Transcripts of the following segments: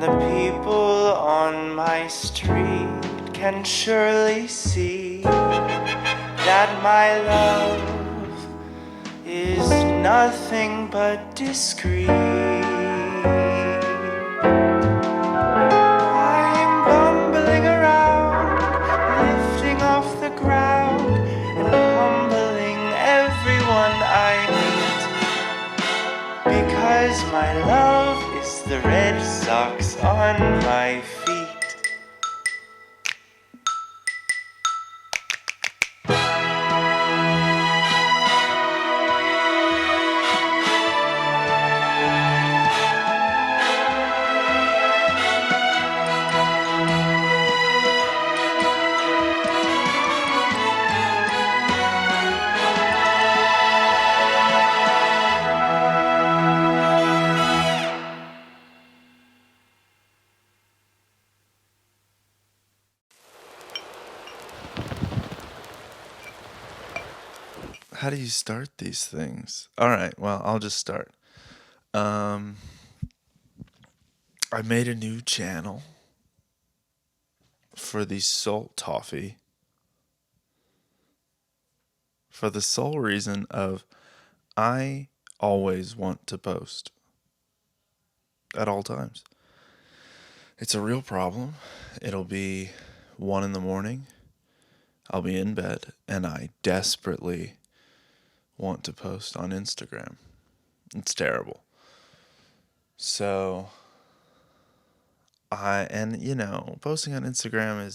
And the people on my street can surely see that my love is nothing but discreet. I'm bumbling around, lifting off the ground and humbling everyone I meet, because my love is the red socks on my feet. How do you start these things? All right, well, I'll just start. I made a new channel for the Salt Toffee for the sole reason of I always want to post at all times. It's a real problem. It'll be 1 a.m. I'll be in bed and I desperately want to post on Instagram. It's terrible. So posting on Instagram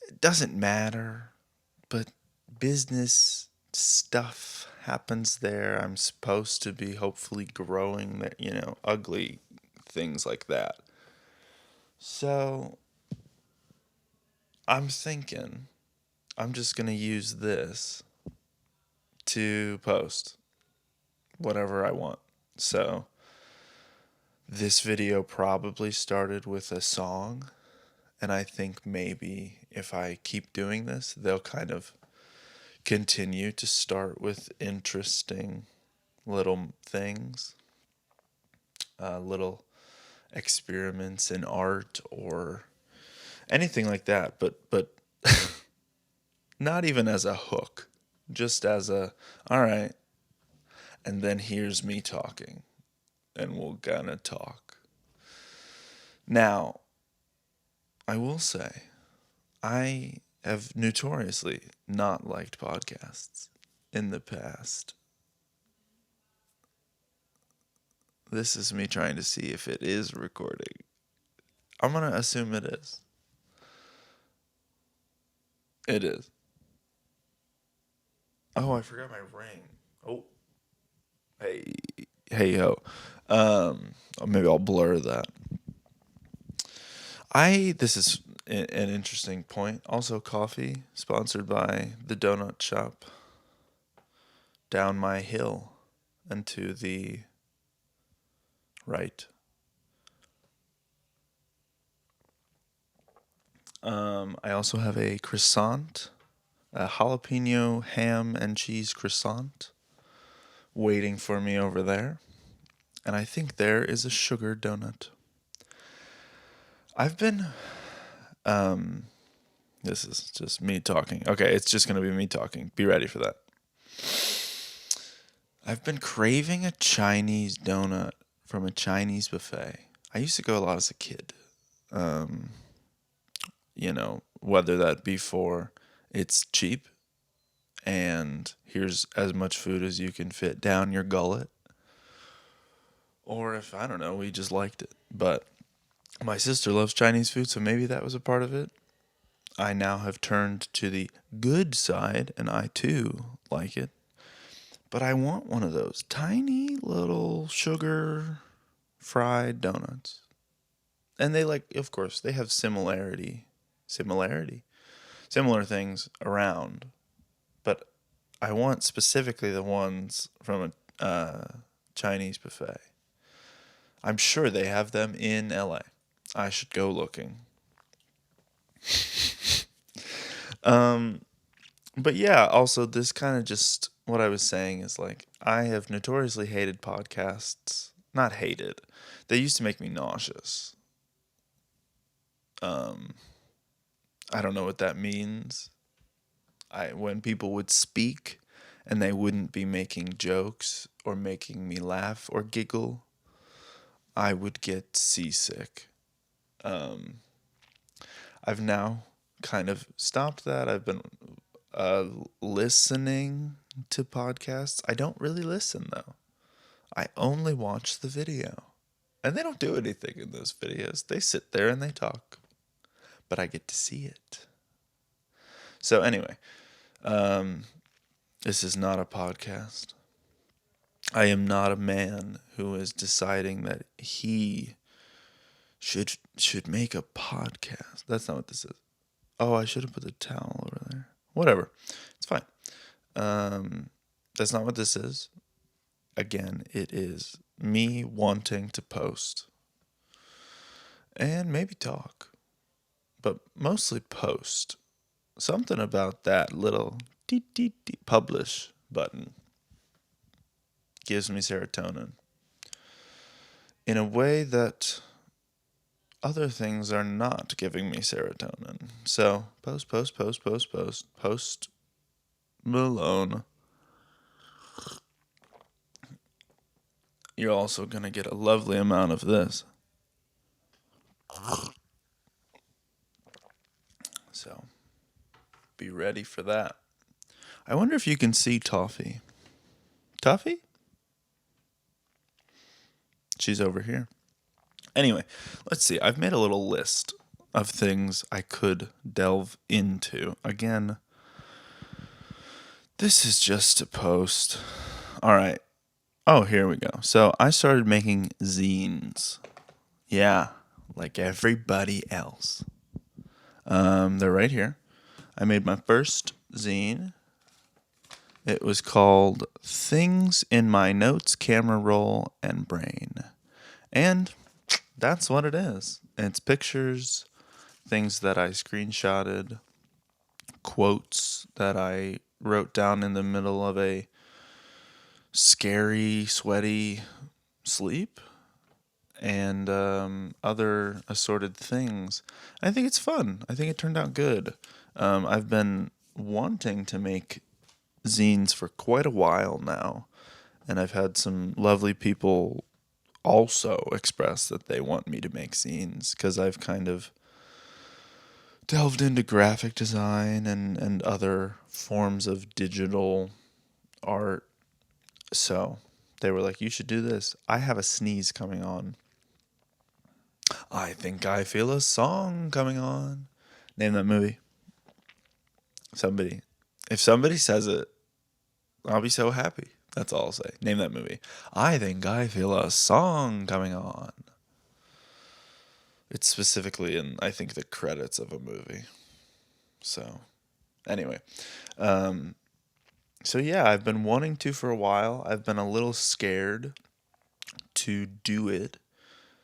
it doesn't matter, but business stuff happens there. I'm supposed to be hopefully growing there, ugly things like that. So I'm thinking I'm just going to use this to post whatever I want. So this video probably started with a song, and I think maybe if I keep doing this, they'll kind of continue to start with interesting little things, little experiments in art or anything like that, but not even as a hook, just as a, all right, and then here's me talking, and we're gonna talk. Now, I will say, I have notoriously not liked podcasts in the past. This is me trying to see if it is recording. I'm going to assume it is. It is. Oh, I forgot my ring. Oh. Hey, yo. Maybe I'll blur that. This is an interesting point. Also, coffee, sponsored by the donut shop down my hill and to the right. I also have a croissant, a jalapeno ham and cheese croissant waiting for me over there. And I think there is a sugar donut. I've been, this is just me talking. Okay, it's just going to be me talking. Be ready for that. I've been craving a Chinese donut from a Chinese buffet. I used to go a lot as a kid. Whether that be for it's cheap and here's as much food as you can fit down your gullet, or if, I don't know, we just liked it. But my sister loves Chinese food, so maybe that was a part of it. I now have turned to the good side, and I too like it. But I want one of those tiny little sugar fried donuts. And they of course, they have similar things around. But I want specifically the ones from a Chinese buffet. I'm sure they have them in LA. I should go looking. But yeah, also this kind of just what I was saying is I have notoriously hated podcasts not hated. They used to make me nauseous. I don't know what that means. When people would speak and they wouldn't be making jokes or making me laugh or giggle, I would get seasick. I've now kind of stopped that. I've been listening to podcasts. I don't really listen though. I only watch the video. And they don't do anything in those videos. They sit there and they talk. But I get to see it. So anyway, this is not a podcast. I am not a man who is deciding that he should make a podcast. That's not what this is. Oh, I should have put the towel over there. Whatever. It's fine. That's not what this is. Again, it is me wanting to post. And maybe talk. But mostly post. Something about that little publish button gives me serotonin in a way that other things are not giving me serotonin. So post Malone. You're also going to get a lovely amount of this. So be ready for that. I wonder if you can see Toffee. Toffee? She's over here. Anyway, let's see. I've made a little list of things I could delve into. Again, this is just a post. All right. Oh, here we go. So I started making zines. Yeah, like everybody else. They're right here. I made my first zine. It was called Things in My Notes, Camera Roll, and Brain. And that's what it is. It's pictures, things that I screenshotted, quotes that I wrote down in the middle of a scary, sweaty sleep, and other assorted things. I think it's fun. I think it turned out good. I've been wanting to make zines for quite a while now, and I've had some lovely people also express that they want me to make zines because I've kind of delved into graphic design and other forms of digital art. So they were like, you should do this. I have a sneeze coming on. I think I feel a song coming on. Name that movie. If somebody says it, I'll be so happy. That's all I'll say. Name that movie. I think I feel a song coming on. It's specifically in, I think, the credits of a movie. So, anyway. So yeah, I've been wanting to for a while. I've been a little scared to do it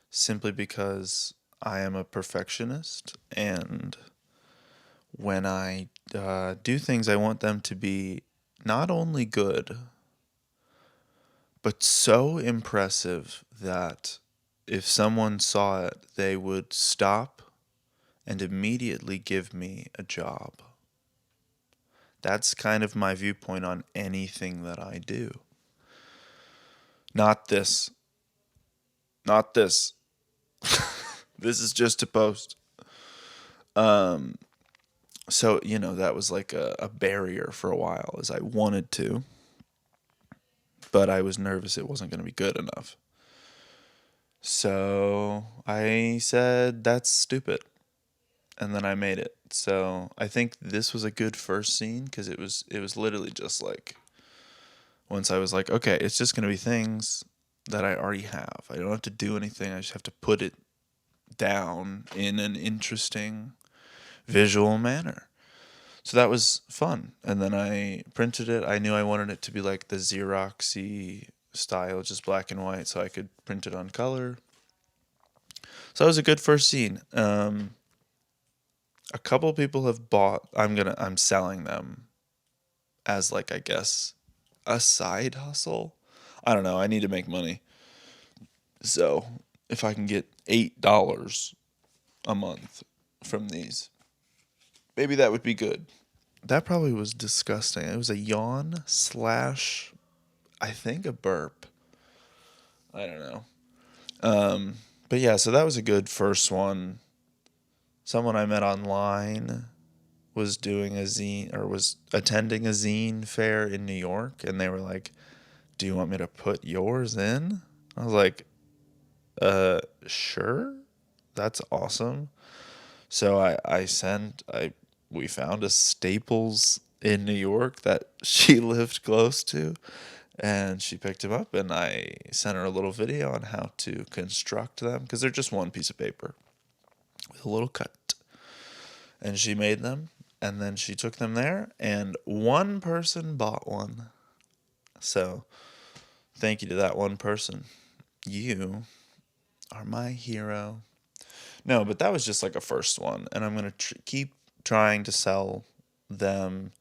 simply because I am a perfectionist, and when I do things, I want them to be not only good, but so impressive that if someone saw it, they would stop and immediately give me a job. That's kind of my viewpoint on anything that I do. Not this. Not this. This is just a post. So, that was like a barrier for a while, as I wanted to, but I was nervous it wasn't going to be good enough. So I said, that's stupid. And then I made it. So I think this was a good first scene because it was literally just like, once I was like, okay, it's just going to be things that I already have. I don't have to do anything. I just have to put it down in an interesting visual manner. So that was fun. And then I printed it. I knew I wanted it to be like the Xerox-y style, just black and white, so I could print it on color. So that was a good first scene. A couple people have bought. I'm selling them as, like, I guess, a side hustle. I don't know. I need to make money. So if I can get $8 a month from these, maybe that would be good. That probably was disgusting. It was a yawn slash, I think, a burp. I don't know. But yeah, so that was a good first one. Someone I met online was doing a zine or was attending a zine fair in New York, and they were like, "Do you want me to put yours in?" I was like, sure. That's awesome." So we found a Staples in New York that she lived close to, and she picked him up, and I sent her a little video on how to construct them because they're just one piece of paper with a little cut. And she made them, and then she took them there, and one person bought one. So thank you to that one person. You are my hero. No, but that was just like a first one, and I'm going to keep trying to sell them.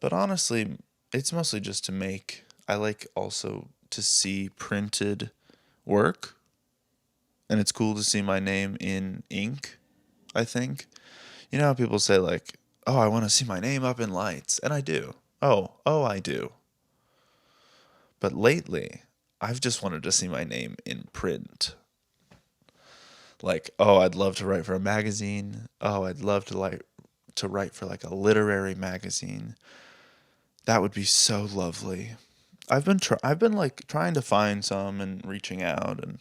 But honestly, it's mostly just to make. I like also to see printed work, and it's cool to see my name in ink, I think. You know how people say, like, "Oh, I want to see my name up in lights," and I do. Oh, I do. But lately, I've just wanted to see my name in print. Like, oh, I'd love to write for a magazine. Oh, I'd love to write for like a literary magazine. That would be so lovely. I've been like trying to find some and reaching out, and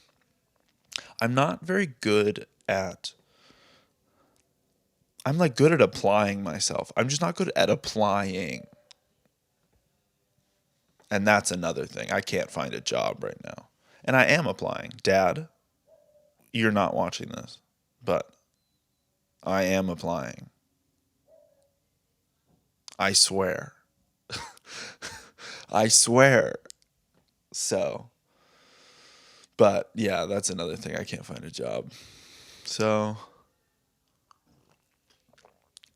I'm not very good at I'm like good at applying myself. I'm just not good at applying. And that's another thing. I can't find a job right now. And I am applying. Dad, you're not watching this, but I am applying. I swear. I swear. So, but yeah, that's another thing. I can't find a job. So,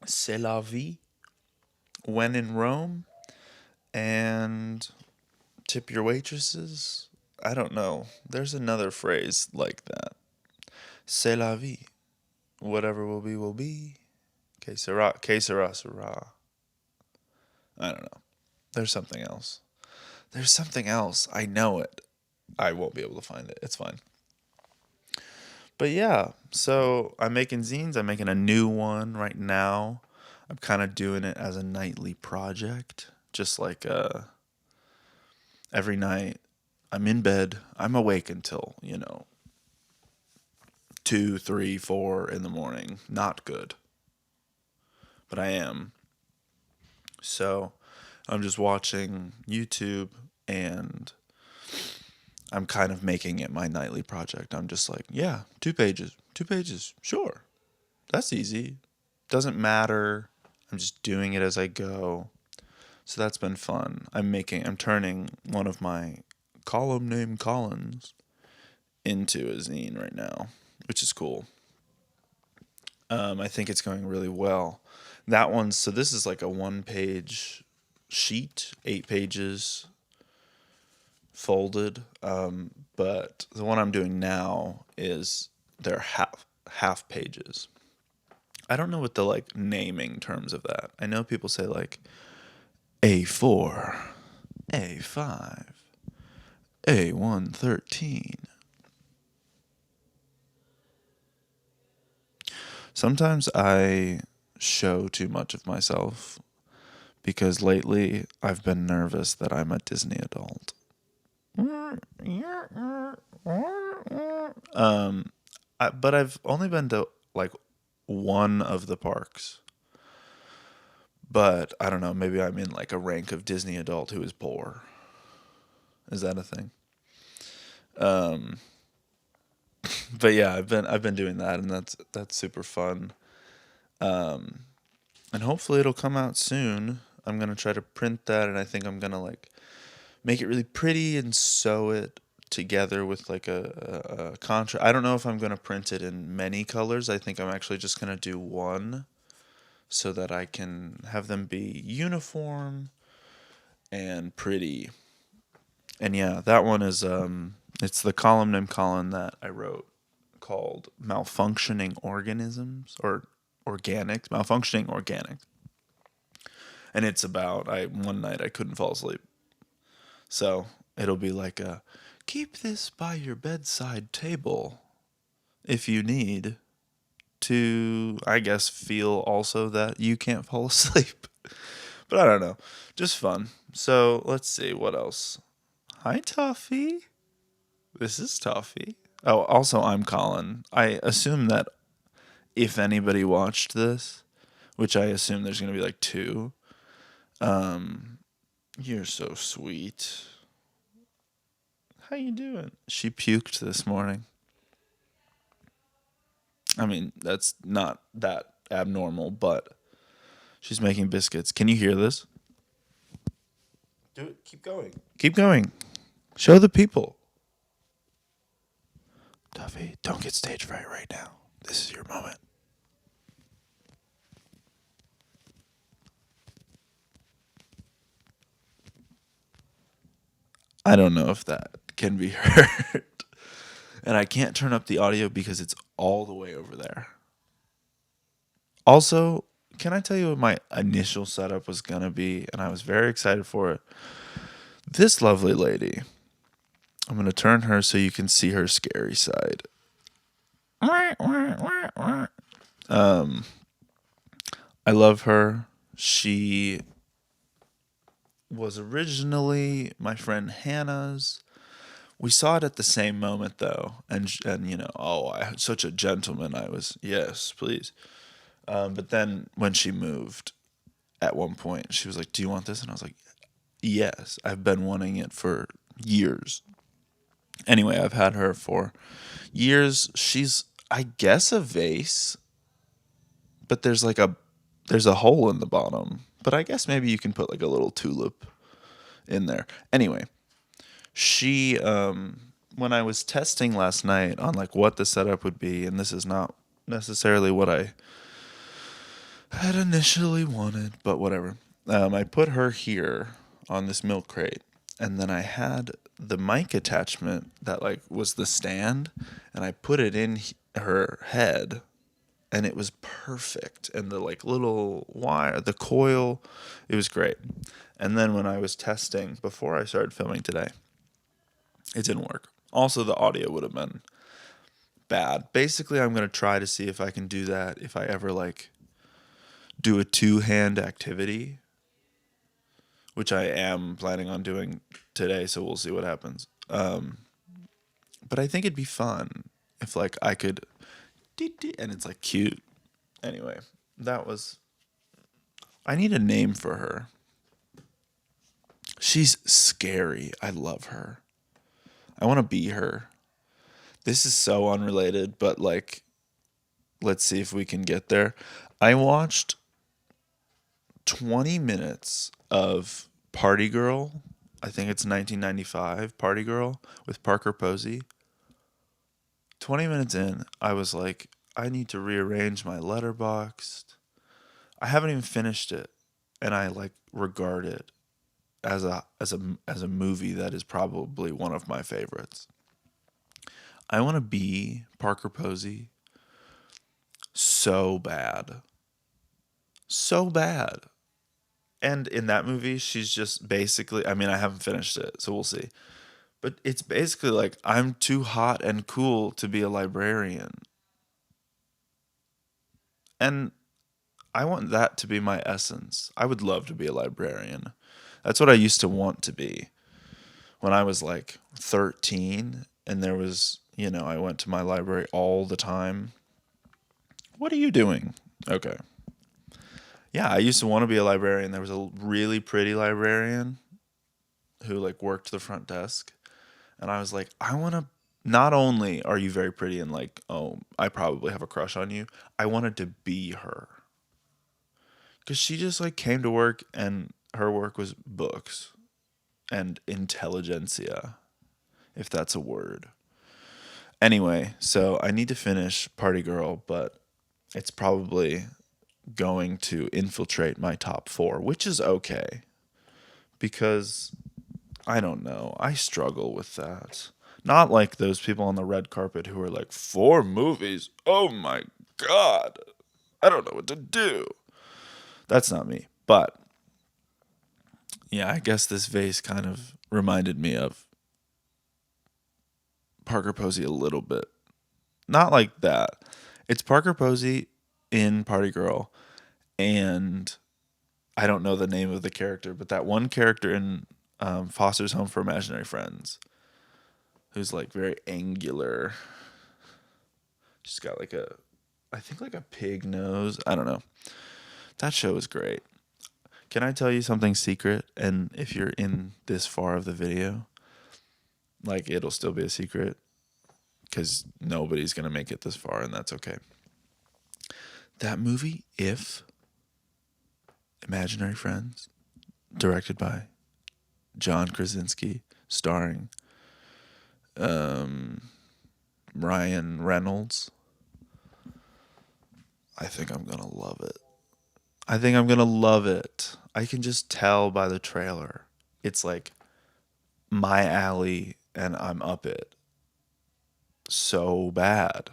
c'est la vie. When in Rome, and tip your waitresses. I don't know. There's another phrase like that. C'est la vie. Whatever will be, will be. Que sera, sera. I don't know. There's something else. There's something else. I know it. I won't be able to find it. It's fine. But yeah, so I'm making zines. I'm making a new one right now. I'm kind of doing it as a nightly project. Just like every night I'm in bed. I'm awake until, 2, 3, 4 in the morning. Not good. But I am. So I'm just watching YouTube, and I'm kind of making it my nightly project. I'm just like, yeah, 2 pages, sure. That's easy. Doesn't matter. I'm just doing it as I go. So that's been fun. I'm turning one of my column named Collins into a zine right now, which is cool. I think it's going really well. So this is like a 1-page sheet, 8 pages folded. But the one I'm doing now they're half pages. I don't know what the like naming terms of that. I know people say like A4, A5, A113. Sometimes I show too much of myself because lately I've been nervous that I'm a Disney adult. But I've only been to like one of the parks. But I don't know, maybe I'm in like a rank of Disney adult who is poor. Is that a thing? But yeah, I've been doing that, and that's super fun. And hopefully it'll come out soon. I'm gonna try to print that, and I think I'm gonna like make it really pretty and sew it together with like a contrast. I don't know if I'm gonna print it in many colors. I think I'm actually just gonna do one, so that I can have them be uniform and pretty. And yeah, that one is It's the column named Colin that I wrote called Malfunctioning Organisms or Organics, Malfunctioning Organics. And it's about one night I couldn't fall asleep. So it'll be like keep this by your bedside table if you need to, I guess, feel also that you can't fall asleep. But I don't know. Just fun. So let's see what else. Hi, Toffee. This is Toffee. Oh, also, I'm Colin. I assume that if anybody watched this, which I assume there's going to be like two, you're so sweet. How you doing? She puked this morning. I mean, that's not that abnormal, but she's making biscuits. Can you hear this? Do it. Keep going. Keep going. Show the people. Duffy, don't get stage fright right now. This is your moment. I don't know if that can be heard. And I can't turn up the audio because it's all the way over there. Also, can I tell you what my initial setup was going to be? And I was very excited for it. This lovely lady, I'm going to turn her so you can see her scary side. I love her. She was originally my friend Hannah's. We saw it at the same moment though, and you know, such a gentleman I was. Yes, please. But then when she moved, at one point she was like, "Do you want this?" And I was like, "Yes, I've been wanting it for years." Anyway, I've had her for years. She's, I guess, a vase, but there's a hole in the bottom. But I guess maybe you can put like a little tulip in there. Anyway, she when I was testing last night on like what the setup would be, and this is not necessarily what I had initially wanted, but whatever. I put her here on this milk crate, and then I had the mic attachment that like was the stand, and I put it in her head, and it was perfect. And the like little wire, the coil, it was great. And then when I was testing before I started filming today, it didn't work. Also, the audio would have been bad. Basically, I'm going to try to see if I can do that if I ever like do a two-hand activity, which I am planning on doing today, so we'll see what happens. But I think it'd be fun if like I could, and it's like cute. Anyway, I need a name for her. She's scary. I love her. I want to be her. This is so unrelated, but like, let's see if we can get there. I watched 20 minutes of Party Girl. I think it's 1995 Party Girl with Parker Posey. 20 minutes in, I was like, I need to rearrange my Letterboxd. I haven't even finished it, and I like regard it as a movie that is probably one of my favorites. I want to be Parker Posey so bad. So bad. And in that movie, she's just basically, I mean, I haven't finished it, so we'll see. But it's basically like, I'm too hot and cool to be a librarian. And I want that to be my essence. I would love to be a librarian. That's what I used to want to be when I was like 13. And there was, you know, I went to my library all the time. What are you doing? Okay. Yeah, I used to want to be a librarian. There was a really pretty librarian who like worked the front desk. And I was like, I want to, not only are you very pretty and like, oh, I probably have a crush on you, I wanted to be her. Because she just like came to work and her work was books and intelligentsia, if that's a word. Anyway, so I need to finish Party Girl, but it's probably going to infiltrate my top 4, which is okay. Because, I don't know, I struggle with that. Not like those people on the red carpet who are like, 4 movies? Oh my God. I don't know what to do. That's not me. But yeah, I guess this vase kind of reminded me of Parker Posey a little bit. Not like that. It's Parker Posey in Party Girl, and I don't know the name of the character, but that one character in Foster's Home for Imaginary Friends, who's like very angular. She's got like I think like a pig nose. I don't know. That show is great. Can I tell you something secret? And if you're in this far of the video, like it'll still be a secret because nobody's going to make it this far, and that's okay. That movie, If, Imaginary Friends, directed by John Krasinski, starring Ryan Reynolds. I think I'm going to love it. I think I'm going to love it. I can just tell by the trailer. It's like my alley, and I'm up it so bad.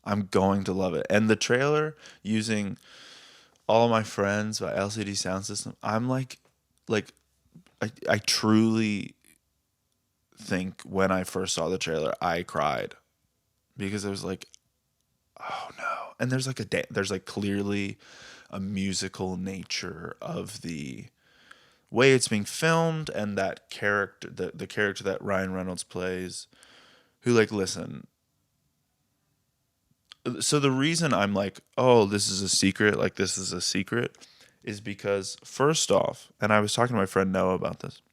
I'm going to love it. And the trailer using All of My Friends by LCD Sound System, I'm like I truly think when I first saw the trailer, I cried because I was like, oh no. And there's like there's like clearly a musical nature of the way it's being filmed, and that character, the character that Ryan Reynolds plays, who like, listen. So the reason I'm like, oh, this is a secret, is because first off, and I was talking to my friend Noah about this.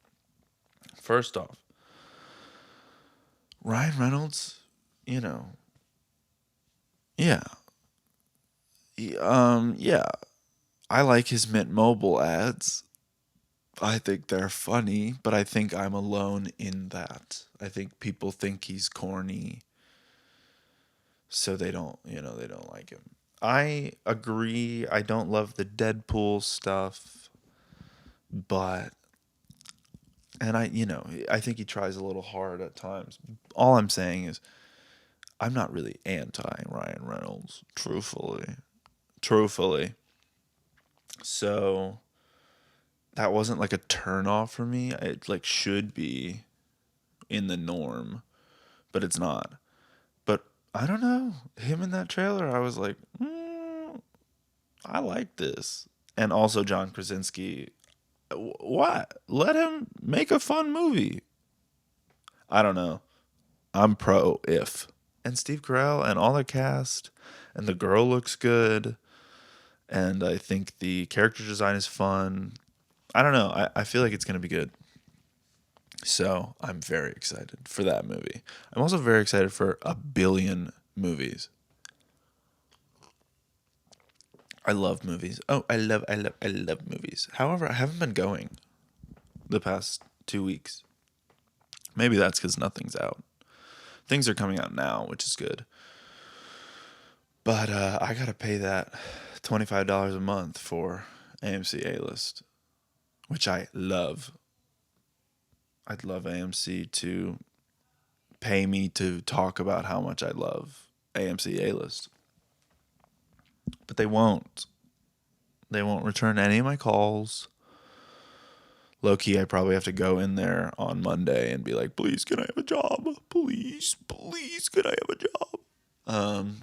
First off, Ryan Reynolds, yeah, yeah, I like his Mint Mobile ads. I think they're funny, but I think I'm alone in that. I think people think he's corny, so they don't like him. I agree. I don't love the Deadpool stuff, but I think he tries a little hard at times. All I'm saying is I'm not really anti Ryan Reynolds, truthfully. Truthfully. So that wasn't like a turn off for me. It like should be in the norm, but it's not. But I don't know. Him in that trailer, I was like, I like this. And also John Krasinski. What? Let him make a fun movie. I don't know. I'm pro If. And Steve Carell and all the cast. And the girl looks good. And I think the character design is fun. I don't know. I feel like it's going to be good. So I'm very excited for that movie. I'm also very excited for a billion movies. I love movies. Oh, I love movies. However, I haven't been going the past 2 weeks. Maybe that's because nothing's out. Things are coming out now, which is good. But I got to pay that $25 a month for AMC A-List, which I love. I'd love AMC to pay me to talk about how much I love AMC A-List. But they won't. They won't return any of my calls. Low-key, I probably have to go in there on Monday and be like, please, can I have a job? Please, can I have a job?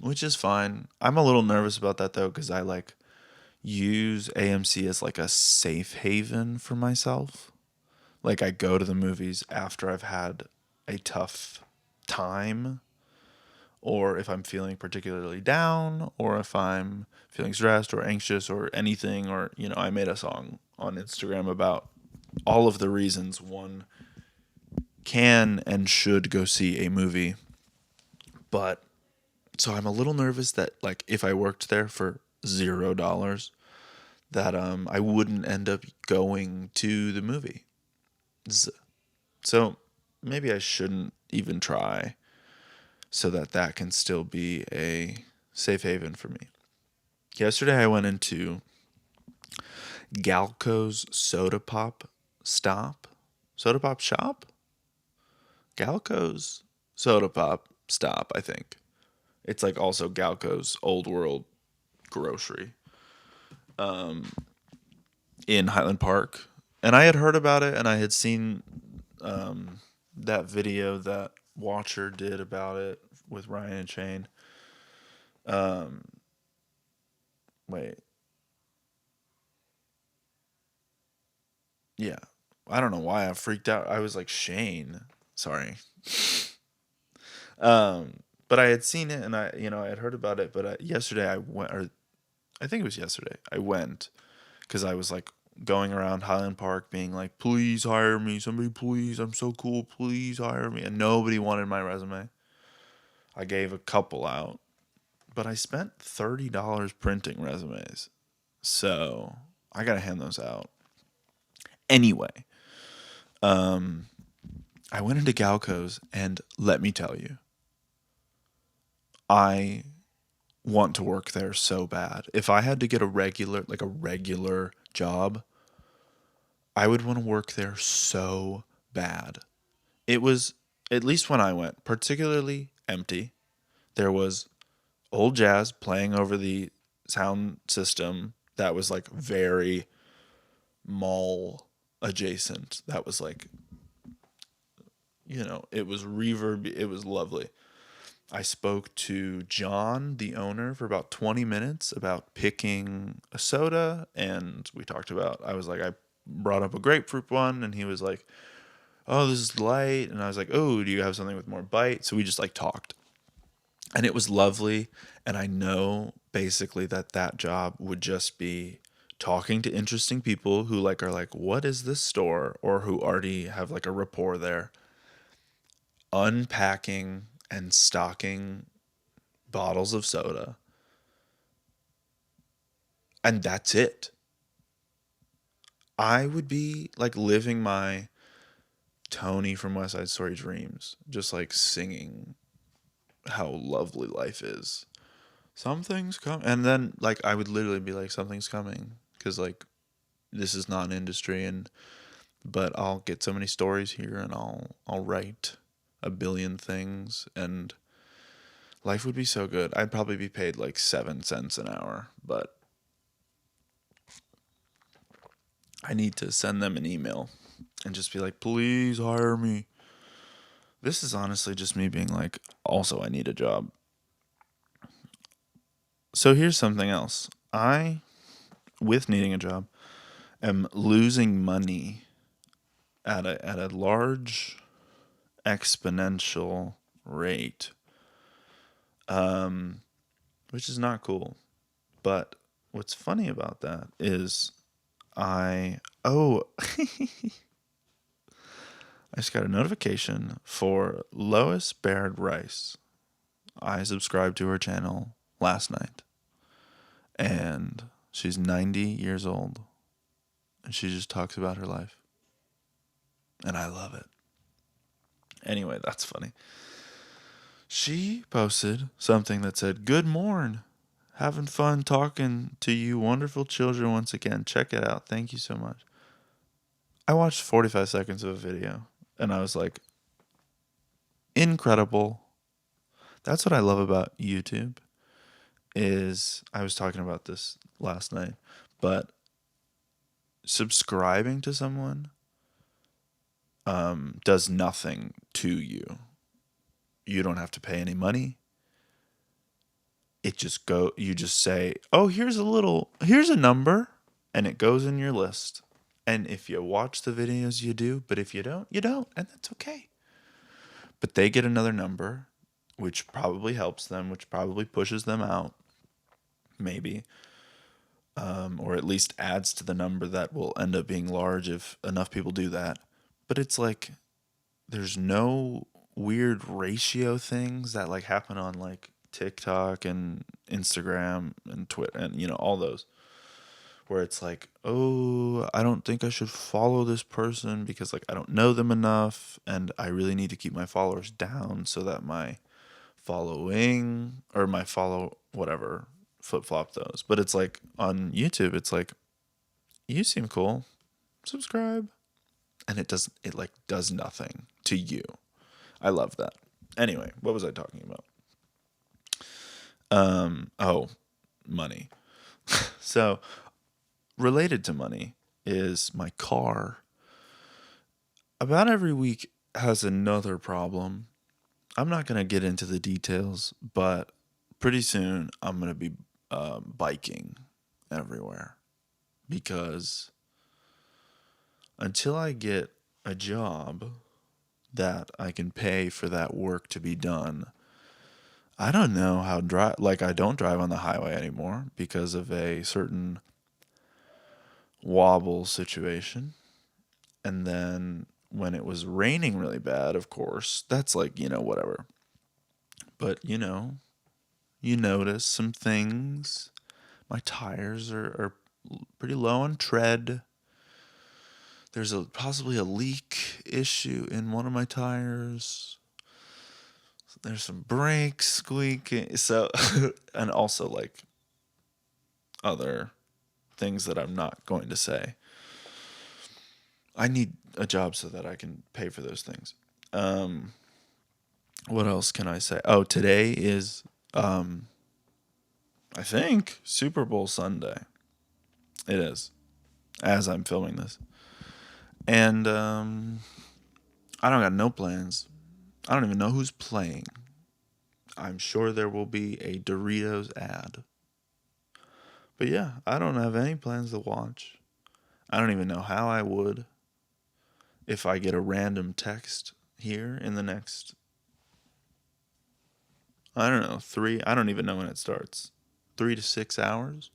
Which is fine. I'm a little nervous about that, though, because I, use AMC as, a safe haven for myself. Like, I go to the movies after I've had a tough time, or if I'm feeling particularly down, or if I'm feeling stressed or anxious or anything, or, I made a song on Instagram about all of the reasons one can and should go see a movie. But so I'm a little nervous that if I worked there for $0, that I wouldn't end up going to the movie. So maybe I shouldn't even try, so that can still be a safe haven for me. Yesterday I went into Galco's Soda Pop shop. Galco's Soda Pop stop, I think. It's like also Galco's Old World grocery in Highland Park. And I had heard about it and I had seen that video that Watcher did about it with Ryan and Shane. Wait. Yeah. I don't know why I freaked out. I was like, Shane. Sorry. But I had seen it and I had heard about it. But yesterday I went, or I think it was yesterday, I went because I was like going around Highland Park being like, please hire me. Somebody, please. I'm so cool. Please hire me. And nobody wanted my resume. I gave a couple out, but I spent $30 printing resumes. So I got to hand those out. Anyway, I went into Galco's and let me tell you, I want to work there so bad. If I had to get a regular job, I would want to work there so bad. It was, at least when I went, particularly empty. There was old jazz playing over the sound system that was like very mall adjacent. That was like, it was reverb. It was lovely. I spoke to John, the owner, for about 20 minutes about picking a soda. And I was like, I brought up a grapefruit one. And he was like, oh, this is light. And I was like, oh, do you have something with more bite? So we just like talked. And it was lovely. And I know basically that job would just be talking to interesting people who like are like, what is this store? Or who already have like a rapport there. Unpacking and stocking bottles of soda. And that's it. I would be like living my Tony from West Side Story dreams, just like singing how lovely life is. Something's coming. And then like I would literally be like, something's coming. Because like this is not an industry but I'll get so many stories here and I'll write a billion things and life would be so good. I'd probably be paid like 7 cents an hour, but I need to send them an email and just be like, please hire me. This is honestly just me being like, also, I need a job. So here's something else. With needing a job, am losing money at a large exponential rate, which is not cool. But what's funny about that is I just got a notification for Lois Baird Rice. I subscribed to her channel last night. And she's 90 years old. And she just talks about her life. And I love it. Anyway, that's funny. She posted something that said, good morn. Having fun talking to you wonderful children once again. Check it out. Thank you so much. I watched 45 seconds of a video. And I was like, incredible. That's what I love about YouTube. I was talking about this last night, but subscribing to someone does nothing to you. You don't have to pay any money. You just say, oh, here's a number, and it goes in your list. And if you watch the videos, you do, but if you don't, you don't, and that's okay. But they get another number, which probably helps them, which probably pushes them out. Maybe, or at least adds to the number that will end up being large if enough people do that. But it's like there's no weird ratio things that like happen on like TikTok and Instagram and Twitter and all those, where it's like, oh, I don't think I should follow this person because like I don't know them enough and I really need to keep my followers down so that my following or my follow whatever flip-flop those. But it's like on YouTube, it's like, you seem cool, subscribe. And it like does nothing to you. I love that. Anyway, what was I talking about? Oh, money. So, related to money is my car. About every week has another problem. I'm not going to get into the details, but pretty soon I'm going to be biking everywhere because until I get a job that I can pay for that work to be done, I don't know how drive. Like, I don't drive on the highway anymore because of a certain wobble situation. And then when it was raining really bad, of course, that's like, whatever. But, you notice some things. My tires are pretty low on tread. There's possibly a leak issue in one of my tires. There's some brakes squeaking. So, and also like other things that I'm not going to say. I need a job so that I can pay for those things. What else can I say? Oh, today is, I think, Super Bowl Sunday. It is, as I'm filming this. And I don't got no plans. I don't even know who's playing. I'm sure there will be a Doritos ad. But yeah, I don't have any plans to watch. I don't even know how I would if I get a random text here in the next, I don't know, I don't even know when it starts. 3 to 6 hours.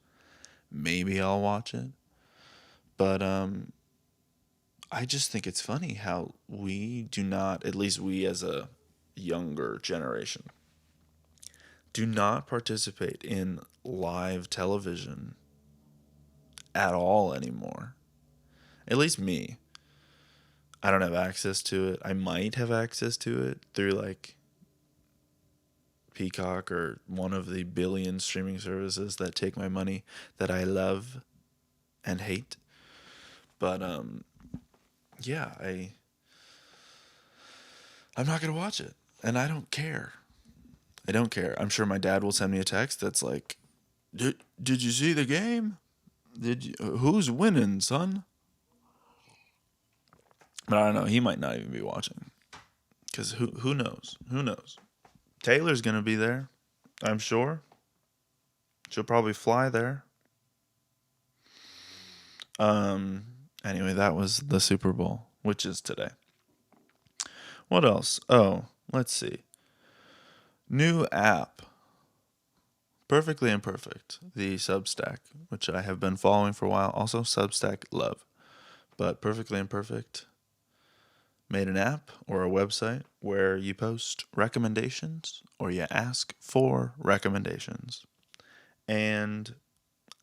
Maybe I'll watch it. But I just think it's funny how we do not, at least we as a younger generation, do not participate in live television at all anymore. At least me. I don't have access to it. I might have access to it through like Peacock or one of the billion streaming services that take my money that I love and hate. But yeah, I'm not going to watch it, and I don't care. I don't care. I'm sure my dad will send me a text that's like, Did you see the game? Who's winning, son?" But I don't know. He might not even be watching. Because who knows? Who knows? Taylor's going to be there, I'm sure. She'll probably fly there. Anyway, that was the Super Bowl, which is today. What else? Oh, let's see. New app. Perfectly Imperfect, the Substack, which I have been following for a while. Also, Substack love. But Perfectly Imperfect made an app or a website where you post recommendations or you ask for recommendations. And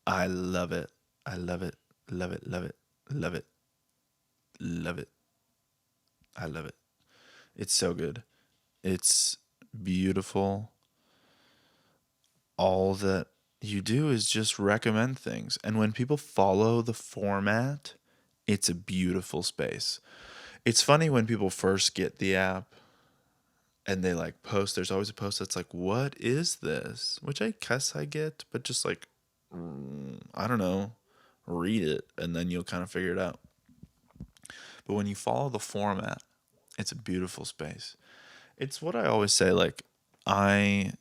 I love it. I love it. Love it. Love it. Love it. Love it. I love it. It's so good. It's beautiful. All that you do is just recommend things. And when people follow the format, it's a beautiful space. It's funny when people first get the app and they like post, there's always a post that's like, "What is this?" Which I guess I get, but just like, I don't know, read it and then you'll kind of figure it out. But when you follow the format, it's a beautiful space. It's what I always say, like, I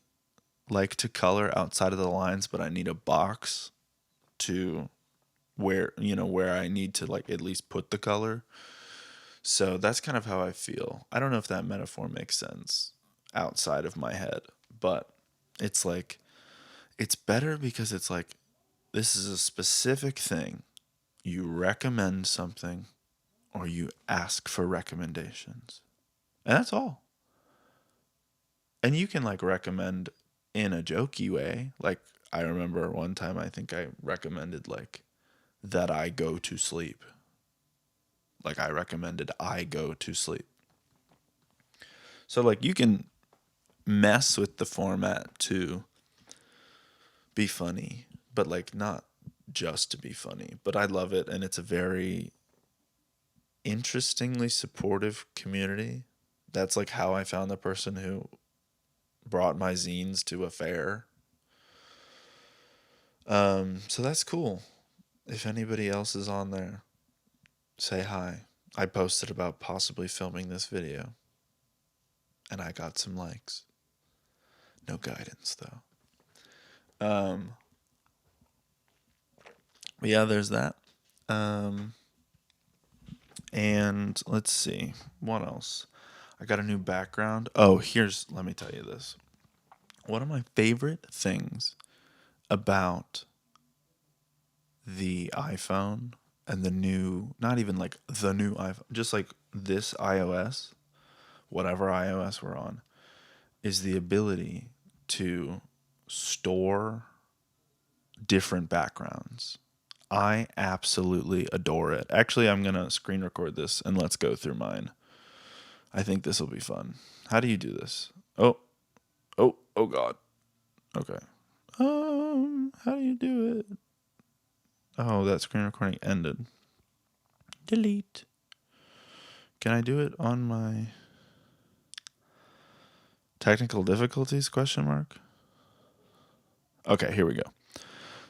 like to color outside of the lines, but I need a box to where I need to like at least put the color. So that's kind of how I feel. I don't know if that metaphor makes sense outside of my head, but it's like, it's better because it's like, this is a specific thing. You recommend something or you ask for recommendations. And that's all. And you can like recommend in a jokey way. Like, I remember one time I think I recommended like that I go to sleep. Like, I recommended I go to sleep. So like, you can mess with the format to be funny, but like not just to be funny. But I love it, and it's a very interestingly supportive community. That's like how I found the person who brought my zines to a fair. So that's cool. If anybody else is on there, say hi. I posted about possibly filming this video, and I got some likes. No guidance though. But yeah, there's that. And let's see what else. I got a new background. Oh, let me tell you this. One of my favorite things about the iPhone and the new, not even like the new iPhone, just like this iOS, whatever iOS we're on, is the ability to store different backgrounds. I absolutely adore it. Actually, I'm going to screen record this and let's go through mine. I think this will be fun. How do you do this? Oh God. Okay. How do you do it? Oh, that screen recording ended. Delete. Can I do it on my technical difficulties ? Okay, here we go.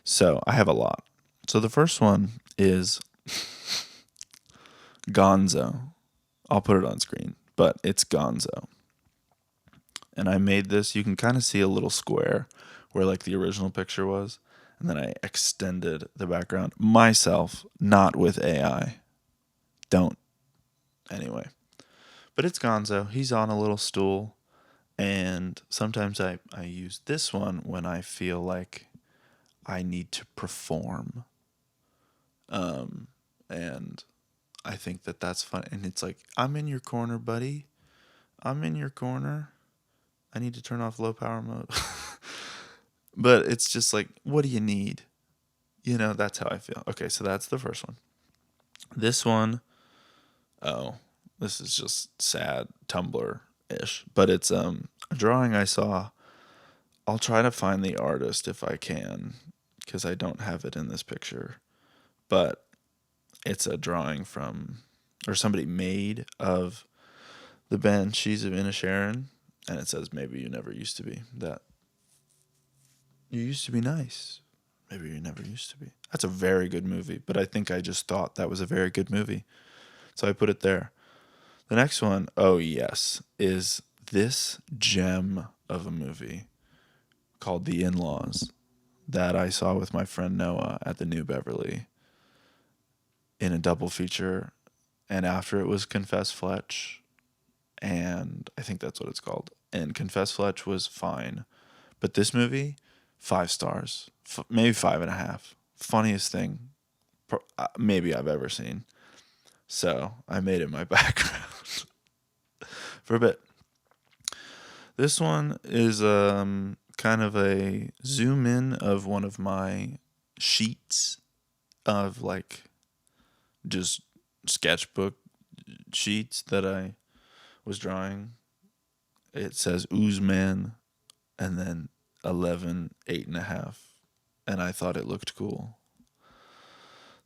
So I have a lot. So the first one is Gonzo. I'll put it on screen, but it's Gonzo. And I made this. You can kind of see a little square where like the original picture was. And then I extended the background myself, not with AI. Don't. Anyway. But it's Gonzo. He's on a little stool. And sometimes I use this one when I feel like I need to perform. And I think that that's fun. And it's like, I'm in your corner, buddy. I'm in your corner. I need to turn off low power mode. But it's just like, what do you need? You know, that's how I feel. Okay, so that's the first one. This one, this is just sad Tumblr-ish. But it's a drawing I saw. I'll try to find the artist if I can, because I don't have it in this picture. But it's a drawing or somebody made of the Banshees of Inisherin, and it says, maybe you never used to be. That you used to be nice. Maybe you never used to be. That's a very good movie, but I think I just thought that was a very good movie. So I put it there. The next one, oh yes, is this gem of a movie called The In-Laws that I saw with my friend Noah at the New Beverly in a double feature. And after it was Confess Fletch, and I think that's what it's called. And Confess Fletch was fine. But this movie, 5 stars, maybe 5.5. Funniest thing maybe I've ever seen. So I made it my background for a bit. This one is kind of a zoom in of one of my sheets of like just sketchbook sheets that I was drawing. It says Oozman and then 11, 8.5. And I thought it looked cool.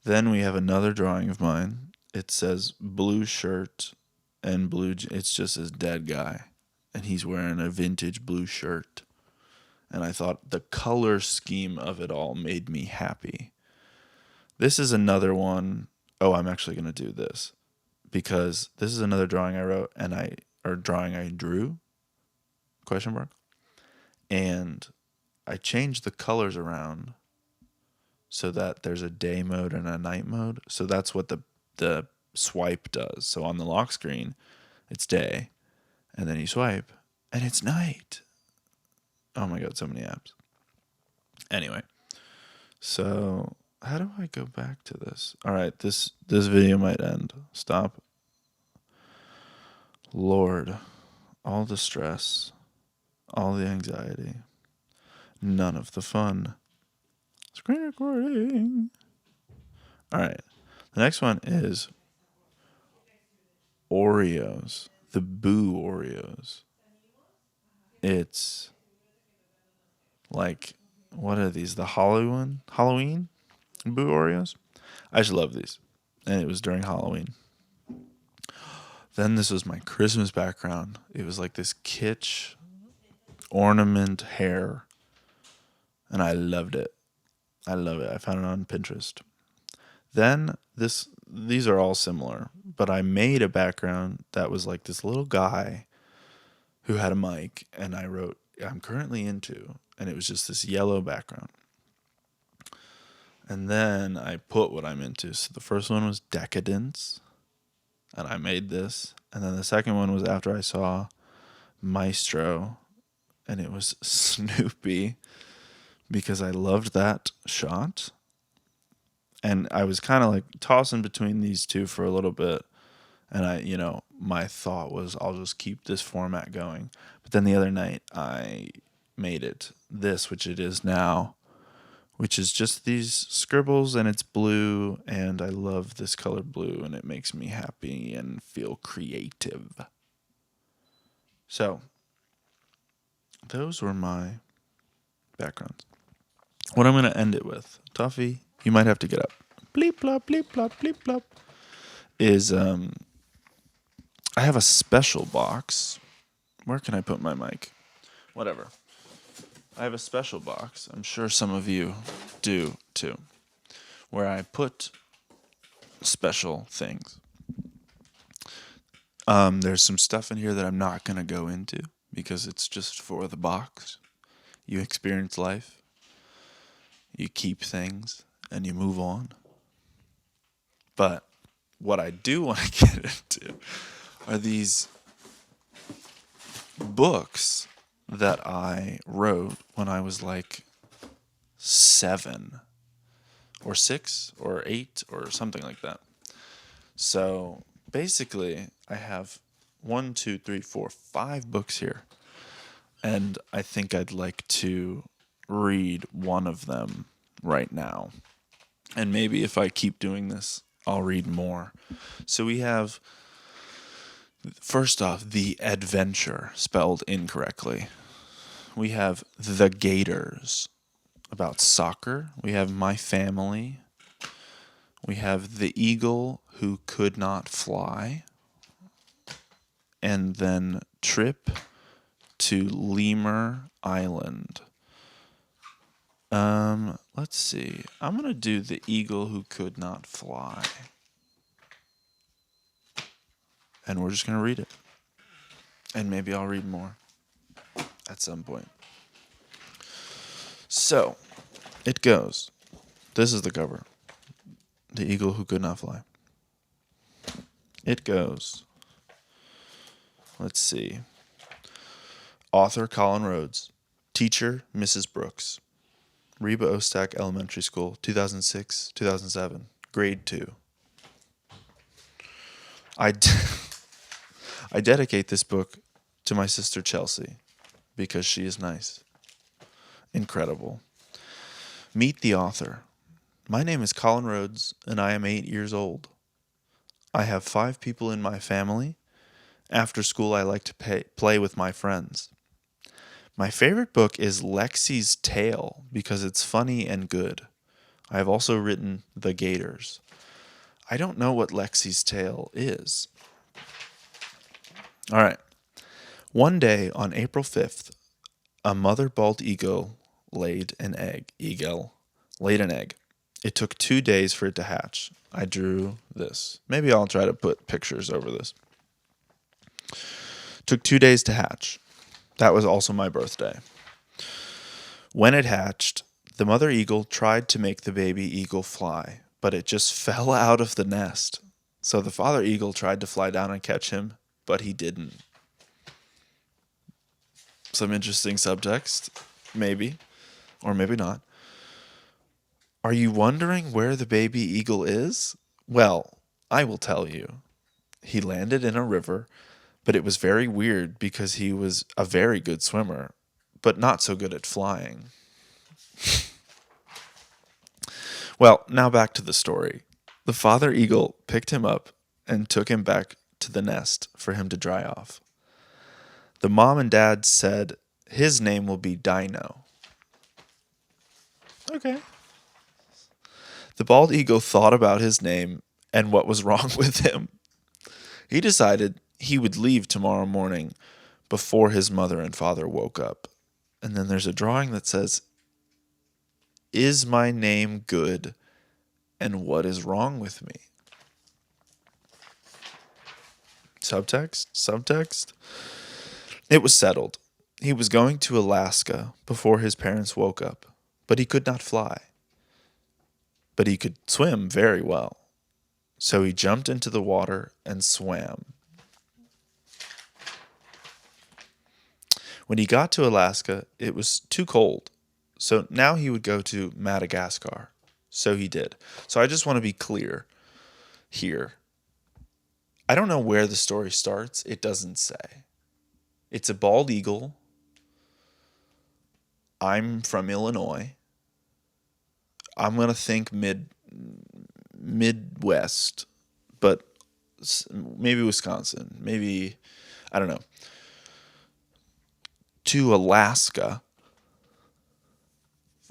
Then we have another drawing of mine. It says blue shirt and blue. It's just this dead guy. And he's wearing a vintage blue shirt. And I thought the color scheme of it all made me happy. This is another one. Oh, I'm actually going to do this. Because this is another drawing I wrote drawing I drew. ? And I changed the colors around so that there's a day mode and a night mode. So that's what the swipe does. So on the lock screen, it's day. And then you swipe, and it's night. Oh my God, so many apps. Anyway, so how do I go back to this? All right, this video might end. Stop. Lord, all the stress, all the anxiety, none of the fun. Screen recording. All right, the next one is Oreos, the Boo Oreos. It's like, what are these? The Halloween Boo Oreos? I just love these. And it was during Halloween. Then this was my Christmas background. It was like this kitsch ornament hair, and I loved it. I love it. I found it on Pinterest. Then these are all similar, but I made a background that was like this little guy who had a mic, and I wrote, "I'm currently into," and it was just this yellow background. And then I put what I'm into. So the first one was decadence, and I made this. And then the second one was after I saw Maestro, and it was Snoopy because I loved that shot. And I was kind of like tossing between these two for a little bit. And my thought was I'll just keep this format going. But then the other night I made it this, which it is now, which is just these scribbles, and it's blue, and I love this color blue, and it makes me happy and feel creative. So those were my backgrounds. What I'm going to end it with, Tuffy, you might have to get up. Bleep, blop, bleep, blop, bleep, blop. Is I have a special box. Where can I put my mic? Whatever. I have a special box. I'm sure some of you do too, where I put special things. There's some stuff in here that I'm not going to go into because it's just for the box. You experience life, you keep things, and you move on. But what I do want to get into are these books that I wrote when I was like 7 or 6 or 8 or something like that. So basically I have 1, 2, 3, 4, 5 books here. And I think I'd like to read one of them right now. And maybe if I keep doing this, I'll read more. So we have, first off, The Adventure, spelled incorrectly. We have The Gators, about soccer. We have My Family. We have The Eagle Who Could Not Fly. And then Trip to Lemur Island. Let's see. I'm going to do The Eagle Who Could Not Fly. And we're just going to read it. And maybe I'll read more at some point. So, it goes. This is the cover. The Eagle Who Could Not Fly. It goes. Let's see. Author Colin Wants. Teacher Mrs. Brooks. Reba Ostack Elementary School, 2006-2007, grade 2. I dedicate this book to my sister Chelsea because she is nice. Incredible. Meet the author. My name is Colin Wants, and I am 8 years old. I have 5 people in my family. After school, I like to play with my friends. My favorite book is Lexi's Tale because it's funny and good. I have also written The Gators. I don't know what Lexi's Tale is. All right. One day on April 5th, a mother bald eagle laid an egg. It took 2 days for it to hatch. I drew this. Maybe I'll try to put pictures over this. Took 2 days to hatch. That was also my birthday. When it hatched, the mother eagle tried to make the baby eagle fly, but it just fell out of the nest. So the father eagle tried to fly down and catch him, but he didn't. Some interesting subtext, maybe, or maybe not. Are you wondering where the baby eagle is? Well, I will tell you. He landed in a river, but it was very weird because he was a very good swimmer, but not so good at flying. Well, now back to the story. The father eagle picked him up and took him back to the nest for him to dry off. The mom and dad said his name will be Dino. Okay. The bald eagle thought about his name and what was wrong with him. He decided he would leave tomorrow morning before his mother and father woke up. And then there's a drawing that says, "Is my name good? And what is wrong with me?" Subtext. It was settled. He was going to Alaska before his parents woke up, but he could not fly. But he could swim very well. So he jumped into the water and swam. When he got to Alaska, it was too cold. So now he would go to Madagascar. So he did. So I just want to be clear here. I don't know where the story starts. It doesn't say. It's a bald eagle. I'm from Illinois. I'm going to think Midwest, but maybe Wisconsin. Maybe, I don't know. To Alaska.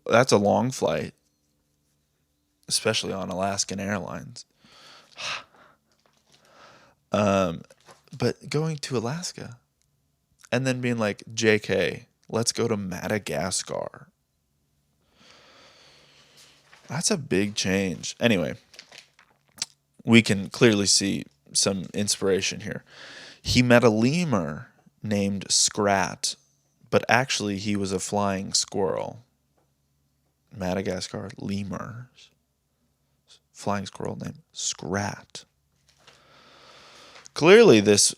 That's a long flight, especially on Alaskan Airlines. But going to Alaska and then being like, JK, let's go to Madagascar. That's a big change. Anyway, we can clearly see some inspiration here. He met a lemur named Scrat, but actually he was a flying squirrel. Madagascar, lemurs. Flying squirrel named Scrat. Clearly this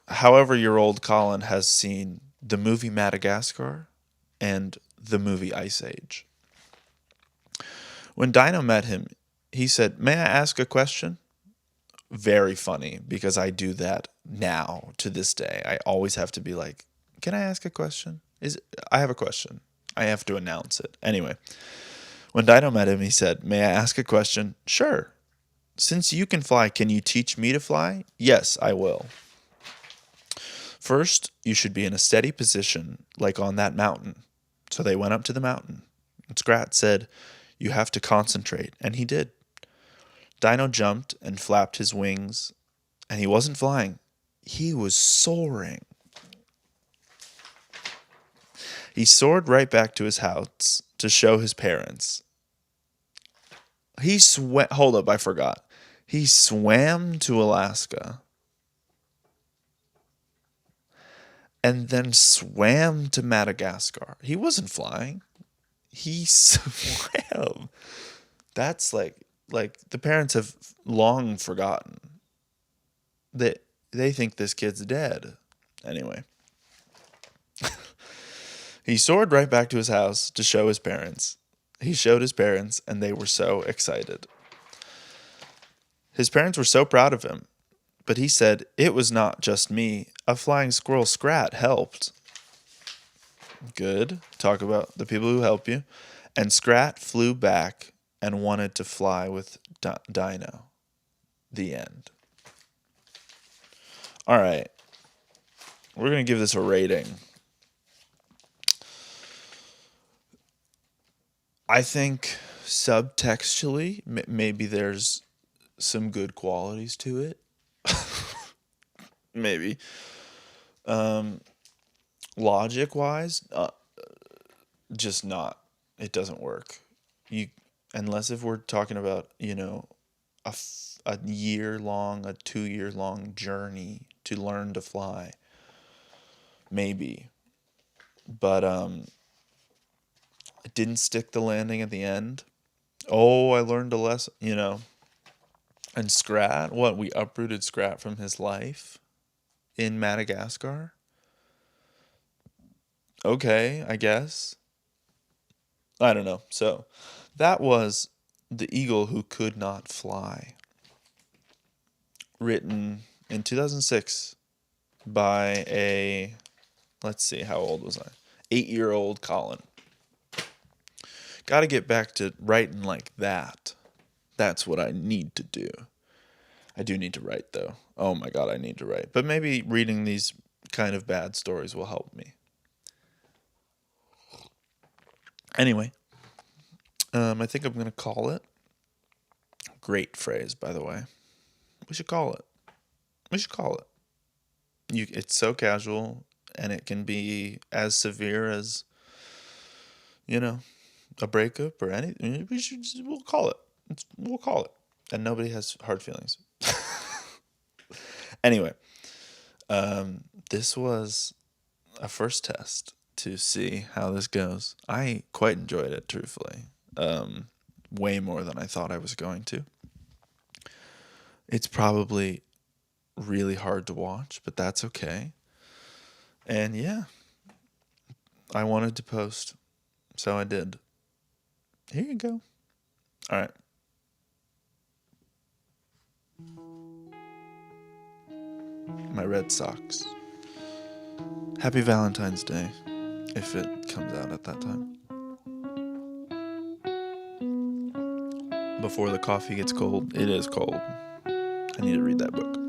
however-year-old Colin has seen the movie Madagascar and the movie Ice Age. When Dino met him, he said, "May I ask a question?" Very funny, because I do that now to this day. I always have to be like, "Can I ask a question? I have a question." I have to announce it. Anyway, when Dino met him, he said, "May I ask a question?" "Sure. Since you can fly, can you teach me to fly?" "Yes, I will. First, you should be in a steady position, like on that mountain." So they went up to the mountain. And Scrat said, "You have to concentrate," and he did. Dino jumped and flapped his wings, and he wasn't flying. He was soaring. He soared right back to his house to show his parents. Hold up, I forgot. He swam to Alaska and then swam to Madagascar. He wasn't flying. He swam. That's like the parents have long forgotten that they think this kid's dead. Anyway. He soared right back to his house to show his parents. He showed his parents, and they were so excited. His parents were so proud of him, but he said, "It was not just me. A flying squirrel, Scrat, helped." Good. Talk about the people who help you. And Scrat flew back and wanted to fly with Dino. The end. All right. We're going to give this a rating. I think subtextually, maybe there's some good qualities to it. Maybe. Logic-wise, just not. It doesn't work. Unless if we're talking about, a year-long, a 2-year-long journey to learn to fly. Maybe. But it didn't stick the landing at the end. Oh, I learned a lesson, And Scrat, we uprooted Scrat from his life in Madagascar? Okay, I guess. I don't know. So, that was The Eagle Who Could Not Fly. Written in 2006 by let's see, how old was I? 8-year-old Colin. Got to get back to writing like that. That's what I need to do. I do need to write, though. Oh my God, I need to write. But maybe reading these kind of bad stories will help me. Anyway, I think I'm going to call it. Great phrase, by the way. We should call it. it's so casual, and it can be as severe as, you know, a breakup or anything. We'll call it. We'll call it. And nobody has hard feelings. Anyway, this was a first test to see how this goes. I quite enjoyed it, truthfully. Way more than I thought I was going to. It's probably really hard to watch, but that's okay. And yeah, I wanted to post, so I did. Here you go. All right. My Red Sox. Happy Valentine's Day, if it comes out at that time. Before the coffee gets cold, it is cold. I need to read that book.